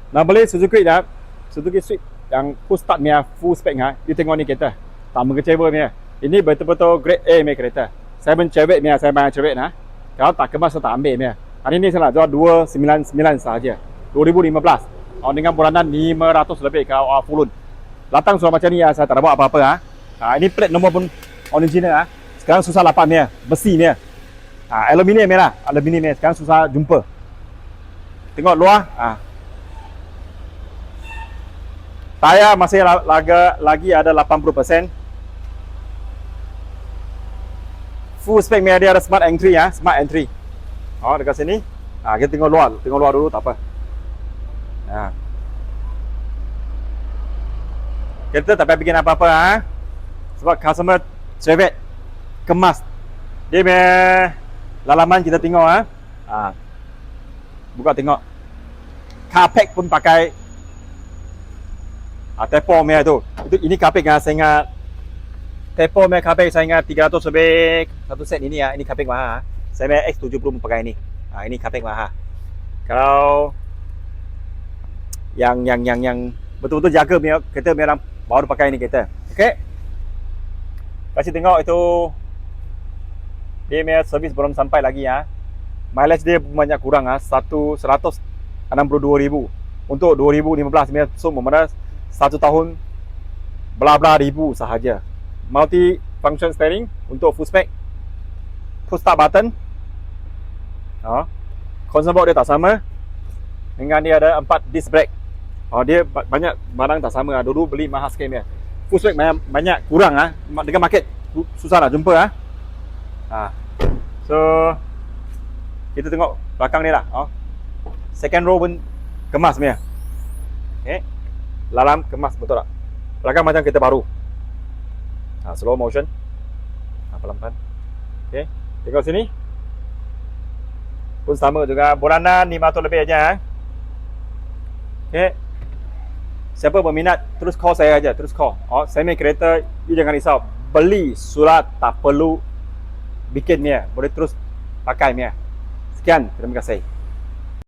Nak beli Suzuki dah, Suzuki Swift yang full start punya, full spec ha. You tengok ni kereta. Tak mengecewa punya. Ini betul-betul grade A punya kereta. Saya mencewek punya, saya bayar cewek nah. Kalau tak kemas saya tak ambil punya. Hari ni saya nak jual 299 sahaja. 2015. Dengan bulanan 500 lebih kalau full loan. Latang sudah macam ni ya, saya tak ada buat apa-apa ha. Ini plate nombor pun original ha. Sekarang susah lapan punya, besi punya. Aluminium punya lah, aluminium punya. Sekarang susah jumpa. Tengok luar. Tayar masih lagi ada 80%. Full spec punya dia ada smart entry ya, smart entry. Dekat sini. Kita tengok luar dulu tak apa. Kita tak payah bikin apa-apa ha. Sebab customer cerewet, kemas. Dia punya lalaman kita tengok ha. Buka tengok. Carpet pun pakai Tepo punya tu. Ini carpet yang saya ingat. Tepo punya carpet saya ingat 300 lebih satu set ini ya. Ini carpet mahal. Saya punya X70 pun pakai ini. Ini carpet mahal. Kalau yang betul-betul jaga punya kereta punya orang baru pakai ini kereta. Okey. Kasih tengok itu dia punya servis belum sampai lagi ya. Mileage dia banyak kurang 162,000 untuk 2015 punya memang 1 tahun bla-bla ribu sahaja. Multi function steering untuk full spec. Push start button. Console board dia tak sama. Dengan dia ada 4 disc brake. Dia banyak barang tak sama. Dulu beli mahal sikit dia. Full spec banyak kurang dengan market susah nak jumpa So kita tengok belakang ni lah. Second row pun kemas punya. Okay. Dalam kemas betul tak? Belakang macam kereta baru. Slow motion. Pelan-pelan. Okay. Tengok sini. Pun sama juga. Bulanan 500 lebih aja. Okay. Siapa berminat, terus call saya aja. Terus call. Saya punya kereta, you jangan risau. Beli surat, tak perlu bikin punya. Boleh terus pakai punya. Sekian. Terima kasih.